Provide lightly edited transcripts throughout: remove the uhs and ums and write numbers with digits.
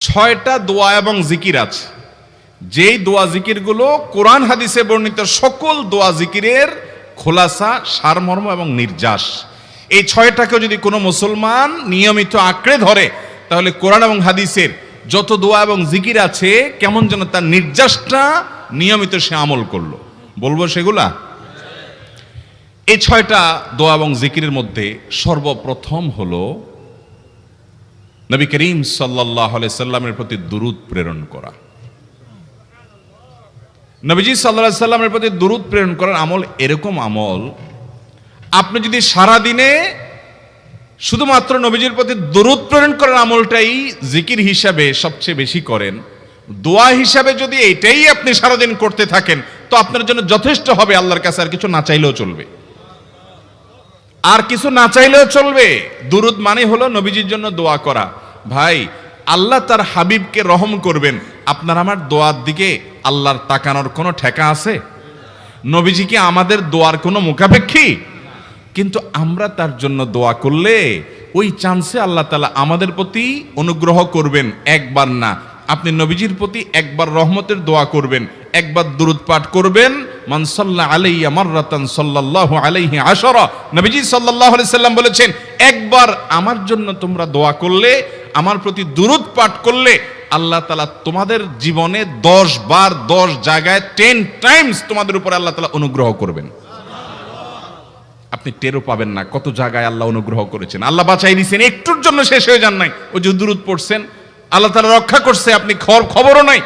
ছয়টা দোয়া এবং জিকির আছে, যেই দোয়া জিকিরগুলো কোরআন হাদিসে বর্ণিত সকল দোয়া জিকিরের খোলাসা, সারমর্ম এবং নির্যাস। এই ছয়টাকেও যদি কোনো মুসলমান নিয়মিত আঁকড়ে ধরে, তাহলে কোরআন এবং হাদিসের যত দোয়া এবং জিকির আছে কেমন যেন তার নির্যাসটা নিয়মিত সে আমল করলো। বলবো সেগুলা। এই ছয়টা দোয়া এবং জিকিরের মধ্যে সর্বপ্রথম হলো নবী করিম সাল্লাল্লাহু আলাইহি সাল্লামের প্রতি দুরূদ প্রেরণ করা। নবীজি সাল্লাল্লাহু আলাইহি সাল্লামের প্রতি দুরূদ প্রেরণ করার আমল এরকম আমল, আপনি যদি সারা দিনে শুধুমাত্র নবীজির প্রতি দুরূদ প্রেরণ করার আমলটাই জিকির হিসাবে সবচেয়ে বেশি করেন, দোয়া হিসাবে যদি এটাই আপনি সারাদিন করতে থাকেন, তো আপনার জন্য যথেষ্ট হবে। আল্লাহর কাছে আর কিছু না চাইলেও চলবে, আর কিছু না চাইলেও চলবে। দুরূদ মানে হলো নবীজির জন্য দোয়া করা। ভাই, আল্লাহ তার হাবিবকে রহম করবেন, আপনার আমার দোয়ার দিকে আল্লাহর তাকানোর কোনো ঠেকা আছে? নবীজি কি আমাদের দোয়ার কোনো মুখাপেক্ষী? কিন্তু আমরা তার জন্য দোয়া করলে ওই চান্সে আল্লাহ তাআলা আমাদের প্রতি অনুগ্রহ করবেন। একবার না, আপনি নবীজির প্রতি একবার রহমতের দোয়া করবেন, একবার দুরূদ পাঠ করবেন। মান সাল্লা আলাইয়া মাররাতান সাল্লাল্লাহু আলাইহি আশারা। নবীজি সাল্লাল্লাহু আলাইহি সাল্লাম বলেছেন, একবার আমার জন্য তোমরা দোয়া করলে, আমার প্রতি দুরূদ পাঠ করলে, আল্লাহ তাআলা তোমাদের জীবনে 10 বার 10 জায়গায় 10 টাইমস তোমাদের উপরে আল্লাহ তাআলা অনুগ্রহ করবেন। আপনি টেরও পাবেন না কত জায়গায় আল্লাহ অনুগ্রহ করেছেন। আল্লাহ বাঁচাই দিয়েছেন, একটুর জন্য শেষ হয়ে যান নাই। ওই যে দুরূদ পড়ছেন, আল্লাহ তাআলা রক্ষা করছে, আপনি খবরও নাই।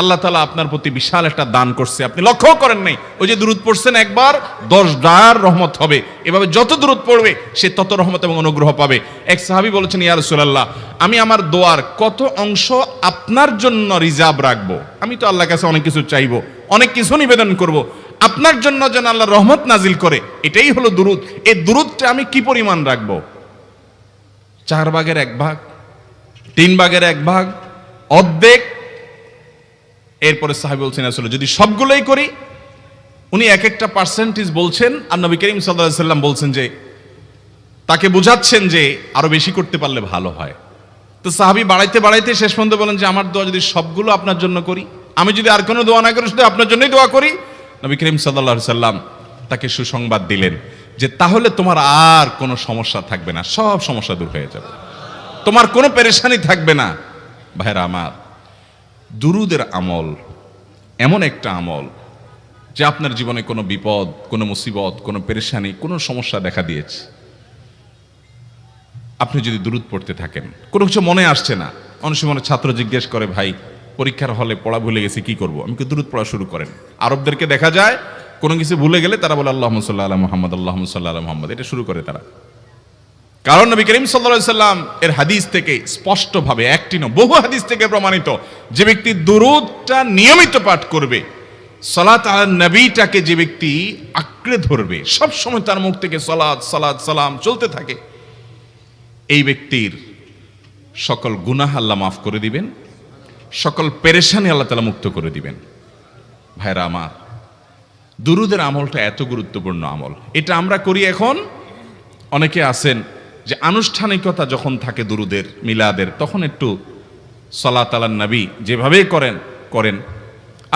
আল্লাহ তাআলা আপনার প্রতি বিশাল একটা দান করছে, আপনি লক্ষ্যও করেন নাই। ওই যে দুরূদ পড়ছেন একবার, 10 বার রহমত হবে। এভাবে যত দুরূদ পড়বে সে তত রহমত এবং অনুগ্রহ পাবে। এক সাহাবী বলেছেন, ইয়া রাসূলুল্লাহ, আমি আমার দোয়ার কত অংশ আপনার জন্য রিজার্ভ রাখবো? আমি তো আল্লাহর কাছে অনেক কিছু চাইবো, অনেক কিছু নিবেদন করব, আপনার জন্য যেন আল্লাহ রহমত নাজিল করে, এটাই হলো দুরূদ। এই দুরূদটা আমি কি পরিমাণ রাখবো? 4 ভাগের 1 ভাগ, 3 ভাগের 1 ভাগ, অর্ধেক? এরপরে সাহাবী বলছেন, আসলে যদি সবগুলোই করি, উনি এক একটা পার্সেন্টেজ বলছেন, আর নবী করিম সাল্লাল্লাহু আলাইহি সাল্লাম বলছেন যে, তাকে বোঝাচ্ছেন যে আরো বেশি করতে পারলে ভালো হয়। তো সাহাবী বাড়াইতে বাড়াইতে শেষ পর্যন্ত বলেন যে, আমার দোয়া যদি সবগুলো আপনার জন্য করি, আমি যদি আর কোনো দোয়া না করি, শুধু আপনার জন্যই দোয়া করি, নবী করিম সাল্লাল্লাহু আলাইহি সাল্লাম তাকে সুসংবাদ দিলেন যে, তাহলে তোমার আর কোনো সমস্যা থাকবে না, সব সমস্যা দূর হয়ে যাবে, তোমার কোনো পেরেশানি থাকবে না। ভাইরা আমার, দুরূদের আমল এমন একটা আমল যে আপনার জীবনে কোনো বিপদ, কোনো মুসিবত, কোনো পেরেশানি, কোনো সমস্যা দেখা দিয়েছে, আপনি যদি দুরূদ পড়তে থাকেন, কোনো কিছু মনে আসছে না, অনেক সময় ছাত্র জিজ্ঞেস করে, ভাই পরীক্ষার হলে পড়া ভুলে গেছি, কি করব? আমি দুরূদ পড়া শুরু করেন। আরবদেরকে দেখা যায় কোনো কিছু ভুলে গেলে তারা বলে আল্লাহুম্মা সাল্লি আলা মুহাম্মদ, আল্লাহুম্মা সাল্লি আলা মুহাম্মদ, এটা শুরু করে তারা। কারণ নবী করিম সাল্লাল্লাহু আলাইহি সাল্লাম এর হাদিস থেকে স্পষ্টভাবে, একটি নয় বহু হাদিস থেকে প্রমাণিত, যে ব্যক্তি দুরূদটা নিয়মিত পাঠ করবে, সালাত আলান নবীটাকে যে ব্যক্তি আঁকড়ে ধরবে, সব সময় তার মুখ থেকে সালাত সালাত সালাম চলতে থাকে, এই ব্যক্তির সকল গুনাহ আল্লাহ মাফ করে দিবেন, সকল পেরেশানি আল্লাহ তাআলা মুক্ত করে দিবেন। ভাইরা আমার, দুরূদের আমলটা এত গুরুত্বপূর্ণ আমল, এটা আমরা করি এখন। অনেকে আছেন যে আনুষ্ঠানিকতা যখন থাকে দুরূদের, মিলাদের, তখন একটু সালাত আলান নবী যেভাবেই করেন।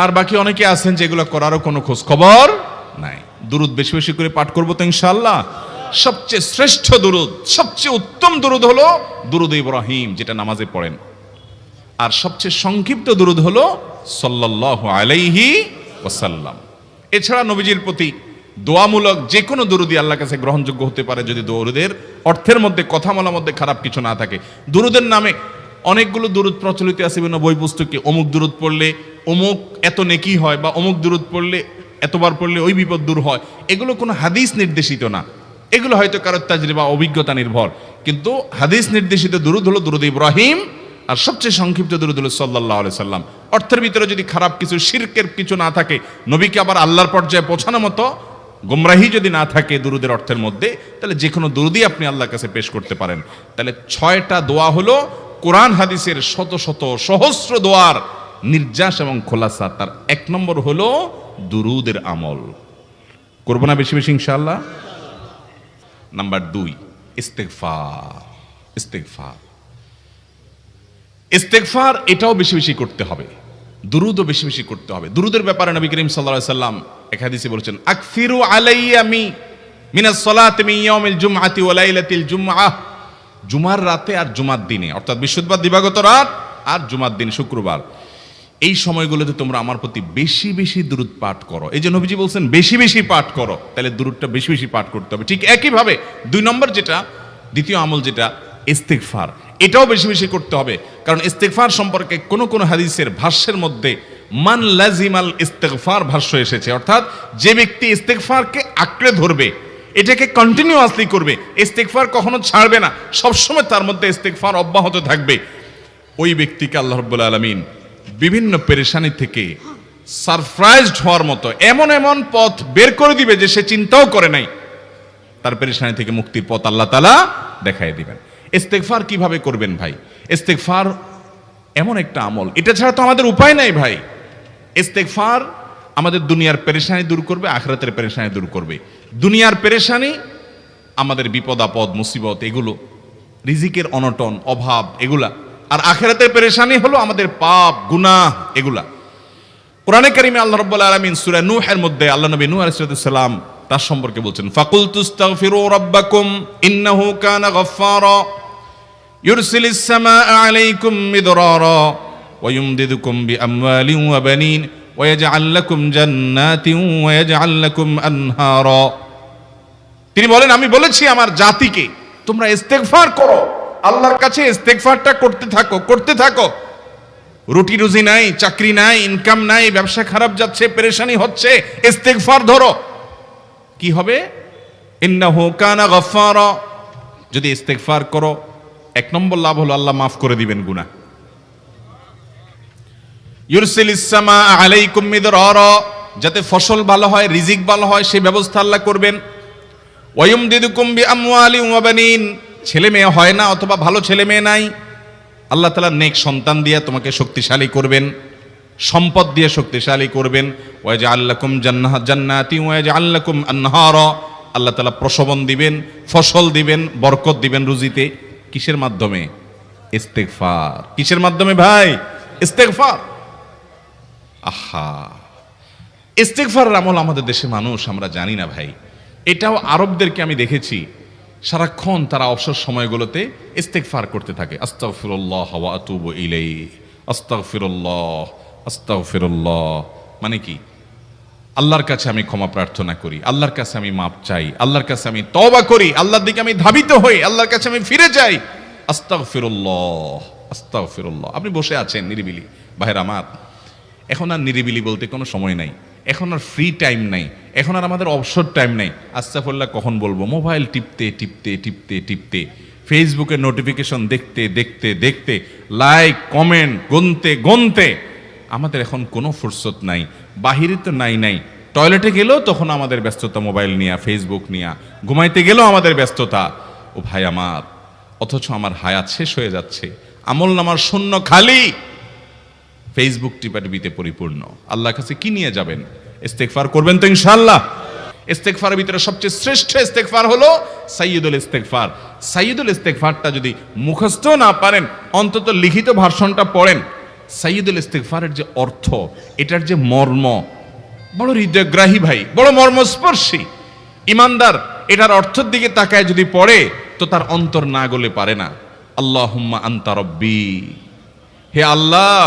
আর বাকি অনেকে আছেন যেগুলো করারও কোনো খোঁজ খবর নাই। দুরূদ বেশি বেশি করে পাঠ করবো তো ইনশাআল্লাহ। সবচেয়ে শ্রেষ্ঠ দুরূদ, সবচেয়ে উত্তম দুরূদ হলো দুরূদ ইব্রাহিম, যেটা নামাজে পড়েন। আর সবচেয়ে সংক্ষিপ্ত দুরূদ হলো সাল্লাল্লাহু আলাইহি ওয়াসাল্লাম। এছাড়া নবীজির প্রতি দোয়ামূলক যে কোনো দুরূদই আল্লাহর কাছে গ্রহণযোগ্য হতে পারে, যদি দুরূদের অর্থের মধ্যে, কথা বলার মধ্যে খারাপ কিছু না থাকে। দুরূদের নামে অনেকগুলো দুরূদ প্রচলিত আছে বিভিন্ন বই পুস্তকে, অমুক দুরূদ পড়লে অমুক এত নেকি হয়, বা অমুক দুরূদ পড়লে এতবার পড়লে ওই বিপদ দূর হয়। এগুলো কোনো হাদিস নির্দেশিত না, এগুলো হয়তো কারো তাজরিবা, অভিজ্ঞতা নির্ভর। কিন্তু হাদিস নির্দেশিত দুরূদ হলো দুরূদ ইব্রাহিম, আর সবচেয়ে সংক্ষিপ্ত দুরূদ হলো সাল্লাল্লাহু আলাইহি সাল্লাম। অর্থের ভিতরে যদি খারাপ কিছু, শিরকের কিছু না থাকে, নবীকে আবার আল্লাহর পর্যায়ে পৌঁছানোর মতো গুমরাহি যদি না থাকে দুরূদের অর্থের মধ্যে, তাহলে যে কোনো দুরূদই আপনি আল্লাহর কাছে পেশ করতে পারেন। তাহলে 6টা দোয়া হলো কোরআন হাদিসের শত শত সহস্র দোয়ার নির্যাস এবং খোলাসা। তার 1 নম্বর হলো দুরূদের আমল। করব না বেশি বেশি ইনশাআল্লাহ। নাম্বার 2, ইস্তিগফার। ইস্তিগফার ইস্তেগফার এটাও বেশি বেশি করতে হবে, দুরূদও বেশি বেশি করতে হবে। দুরূদের ব্যাপারে নবী করিম সাল্লাল্লাহু আলাইহি সাল্লাম এক হাদিসে বলেছেন, আকসিরু আলাইয়া মিনাস সালাতি মিন ইয়াউমিল জুমআতি ওয়া লাইলাতিল জুমআহ। জুমার রাতে আর জুমার দিনে, অর্থাৎ বৃহস্পতিবার দিবাগত রাত আর জুমার দিন শুক্রবার, এই সময়গুলোতে তোমরা আমার প্রতি বেশি বেশি দুরূদ পাঠ করো। এই যে নবীজি বলছেন বেশি বেশি পাঠ করো, তাহলে দুরূদটা বেশি বেশি পাঠ করতে হবে। ঠিক একইভাবে 2 নম্বর যেটা, দ্বিতীয় আমল যেটা ইস্তেগফার, এটাও বেশি বেশি করতে হবে। কারণ ইস্তেগফার সম্পর্কে কোন হাদিসের ভাষ্যের মধ্যে মান লাজিমাল ইস্তেগফার ভাষ্য এসেছে, অর্থাৎ যে ব্যক্তি ইস্তেগফারকে আঁকড়ে ধরবে, এটাকে কন্টিনিউয়াসলি করবে, ইস্তেগফার কখনো ছাড়বে না, সবসময় তার মধ্যে ইস্তেগফার অব্যাহত থাকবে, ওই ব্যক্তিকে আল্লাহ রাব্বুল আলামিন বিভিন্ন পেরেশানি থেকে সারপ্রাইজড হওয়ার মতো এমন এমন পথ বের করে দিবে যে সে চিন্তাও করে নাই, তার পেরেশানি থেকে মুক্তির পথ আল্লাহ তাআলা দেখায় দিবেন। ইস্তেগফার কিভাবে করবেন ভাই? ইস্তেগফার এমন একটা আমল, এটা ছাড়া তো আমাদের উপায় নাই ভাই। ইস্তেগফার আমাদের দুনিয়ার পেরেশানি দূর করবে, আখিরাতের পেরেশানি দূর করবে। দুনিয়ার পেরেশানি আমাদের বিপদ আপদ মুসিবত, এগুলো রিজিকের অনটন অভাব এগুলা, আর আখিরাতের পেরেশানি হলো আমাদের পাপ গুনাহ এগুলা। কোরআনে কারিমে আল্লাহ রাব্বুল আলামিন সূরা নূহের মধ্যে আল্লাহ নবী নূহ আলাইহিস সালাম তার সম্পর্কে বলছেন, ফাকুলতুস্তাগফিরু রাব্বাকুম ইন্নাহু কানা গাফফারা ইউরসিলিস সামাআ আলাইকুম মিদরারা ওয়া ইউমদিদুকুম বিআমওয়ালিন ওয়া বানিন ওয়া ইয়াজআল লাকুম জান্নাতিন ওয়া ইয়াজআল লাকুম আনহারা। তিনি বলেন, আমি বলেছি আমার জাতিকে তোমরা ইস্তেগফার করো, আল্লাহর কাছে ইস্তেগফারটা করতে থাকো। রুটি রুজি নাই, চাকরি নাই, ইনকাম নাই, ব্যবসা খারাপ যাচ্ছে, পেরেশানি হচ্ছে, ইস্তেগফার ধরো, কি হবে? ইন্নাহু কানা গাফফারা। যদি ইস্তেগফার করো, 1 নম্বর লাভ হলো আল্লাহ মাফ করে দিবেন গুনাহ। ইউরসিলিস সামাআ আলাইকুম মিদরারা, যাতে ফসল ভালো হয়, রিজিক ভালো হয়, সেই ব্যবস্থা আল্লাহ করবেন। ওয়া ইউমদিদুকুম বিআমওয়ালিন ওয়া বানিন, ছেলে মেয়ে হয় না অথবা ভালো ছেলে মেয়ে নাই, আল্লাহ তাআলা নেক সন্তান দিয়ে তোমাকে শক্তিশালী করবেন, সম্পদ দিয়ে শক্তিশালী করবেন। ওয়া ইয়াজআল লাকুম জান্নাতি ওয়া ইয়াজআল লাকুম আনহারা, আল্লাহ তাআলা প্রসবন দিবেন, ফসল দিবেন, বরকত দিবেন রুজিতে। কিসের মাধ্যমে? ইস্তেগফার। কিসের মাধ্যমে ভাই? ইস্তেগফার। আহা, ইস্তেগফারের আমল আমাদের দেশে মানুষ আমরা জানি না ভাই। এটাও আরবদেরকে আমি দেখেছি সারাক্ষণ তারা অবসর সময়গুলোতে ইস্তেগফার করতে থাকে, আস্তাগফিরুল্লাহ ওয়া আতুবু ইলাইহি, আস্তাগফিরুল্লাহ আস্তাগফিরুল্লাহ। মানে কি? আল্লাহর কাছে আমি ক্ষমা প্রার্থনা করি, আল্লাহর কাছে আমি মাপ চাই, আল্লাহর কাছে আমি তওবা করি, আল্লাহর দিকে আমি ধাবিত হই, আল্লাহর কাছে আমি ফিরে যাই, আস্তাগফিরুল্লাহ আস্তাগফিরুল্লাহ। আপনি বসে আছেন নিরিবিলি, ভাইরা আমার, এখন আর নিরিবিলি বলতে কোনো সময় নাই, এখন আর ফ্রি টাইম নাই, এখন আর আমাদের অবসর টাইম নাই। আস্তাগফিরুল্লাহ কখন বলবো? মোবাইল টিপতে টিপতে টিপতে টিপতে, ফেসবুকের নোটিফিকেশন দেখতে দেখতে দেখতে, লাইক কমেন্ট গুনতে গুনতে আমাদের এখন কোনো ফুরসত নাই। বাহিরে তো নাই, টয়লেটে গেলেও তখন আমাদের ব্যস্ততা মোবাইল নিয়ে, ফেসবুক নিয়ে, ঘুমাইতে গেলেও আমাদের ব্যস্ততা। ও ভাই আমার, অথচ আমার হায়াত শেষ হয়ে যাচ্ছে, আমল নামার শূন্য খালি, ফেসবুক টিপাটিপিতে পরিপূর্ণ। আল্লাহর কাছে কি নিয়ে যাবেন? ইস্তেগফার করবেন তো ইনশাআল্লাহ। ইস্তেগফারের ভিতরে সবচেয়ে শ্রেষ্ঠ ইস্তেগফার হলো সাইয়্যিদুল ইস্তেগফার। সাইয়্যিদুল ইস্তেগফারটা যদি মুখস্থ না পারেন, অন্তত লিখিত ভার্সনটা পড়েন। সাইয়্যিদুল ইস্তেগফারের যে অর্থ, এটার যে মর্ম, বড় হৃদয়গ্রাহী ভাই, বড় মর্মস্পর্শী। ইমানদার এটার অর্থের দিকে তাকায় যদি পড়ে, তো তার অন্তর না গলে পারে না। আল্লাহুম্মা আনতা রব্বি, হে আল্লাহ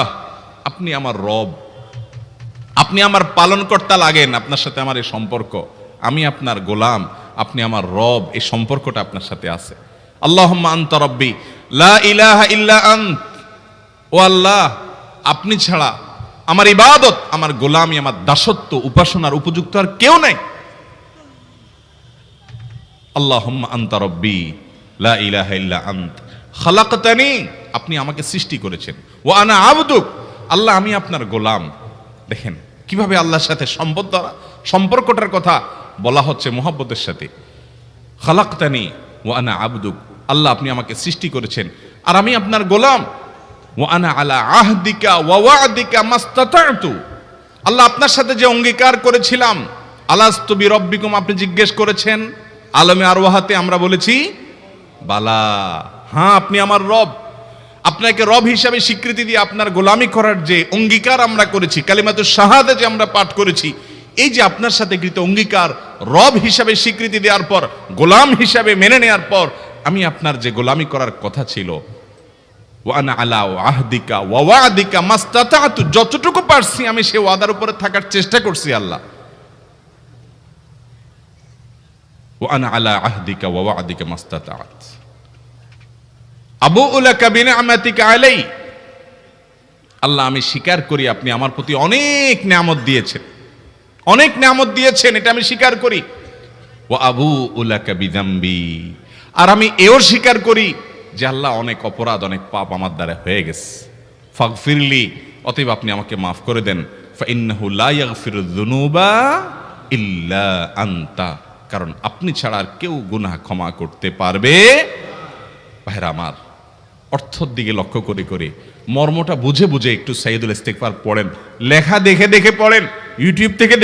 আপনি আমার রব, আপনি আমার পালনকর্তা লাগেন, আপনার সাথে আমার এই সম্পর্ক, আমি আপনার গোলাম, আপনি আমার রব, এই সম্পর্কটা আপনার সাথে আছে। আল্লাহুম্মা আনতা রব্বি লা ইলাহা ইল্লা আন্ত, ও আল্লাহ আপনি ছাড়া আমার ইবাদত, আমার গোলামি, আমার দাসত্ব, উপাসনার উপযুক্ত আর কেউ নাই। আল্লাহুম্মা আনতা রব্বি লা ইলাহা ইল্লা আন্ত খালাকতানি, আপনি আমাকে সৃষ্টি করেছেন, ওয়া আনা আবদুক, আল্লাহ আমি আপনার গোলাম। দেখেন কিভাবে আল্লাহর সাথে সম্পর্কটার কথা বলা হচ্ছে মুহাব্বতের সাথে। খালাকতানি ওয়া আনা আবদুক, আল্লাহ আপনি আমাকে সৃষ্টি করেছেন আর আমি আপনার গোলাম। ওয়া আনা আলা আহদিকা ওয়া ওয়া'দিকা মাস্তাতা'তু, আল্লাহ আপনার সাথে যে অঙ্গীকার করেছিলাম, আলাস্তু বিরব্বিকুম, আপনি জিজ্ঞেস করেছেন, আলমে আরওয়াহাতে আমরা বলেছি বালা, হ্যাঁ আপনি আমার রব। আপনাকে রব হিসাবে স্বীকৃতি দিয়ে আপনার গোলামি করার যে অঙ্গীকার আমরা করেছি, কালিমাতুশ শাহাদা যে আমরা পাঠ করেছি, এই যে আপনার সাথে কৃত অঙ্গীকার রব হিসাবে স্বীকৃতি দেওয়ার পর, গোলাম হিসাবে মেনে নেওয়ার পর, আমি আপনার যে গোলামি করার কথা ছিল, ওয়ানা আলা আহদিকা ওয়া ওয়াদিকা মাস্তাতাতু, যতটুকু পারছি আমি সে ওয়াদার উপরে থাকার চেষ্টা করছি আল্লাহ। ওয়ানা আলা আহদিকা ওয়া ওয়াদিকা মাস্তাতাত আবুউ লাকা বিনিআমাতিকা আলাই, আল্লাহ আমি স্বীকার করি আপনি আমার প্রতি অনেক নিয়ামত দিয়েছেন, অনেক নিয়ামত দিয়েছেন, এটা আমি স্বীকার করি। ওয়া আবুউ লাকা বিযামবি, আর আমি এও স্বীকার করি যে আল্লাহ অনেক অপরাধ, অনেক পাপ আমার দ্বারা হয়ে গেছে। ফাগফিরলি, অতএব আপনি আমাকে মাফ করে দেন। ফাইন্নাহু লা ইয়াগফিরুয যুনুবা ইল্লা আনতা, কারণ আপনি ছাড়া আর কেউ গুনাহ ক্ষমা করতে পারবে। ভাইরা আমার, অর্থের দিকে লক্ষ্য করে করে মর্মটা বুঝে বুঝে একটু সাইয়্যিদুল ইস্তিগফার পড়েন, লেখা দেখে দেখে পড়েন, ইউটিউব থেকে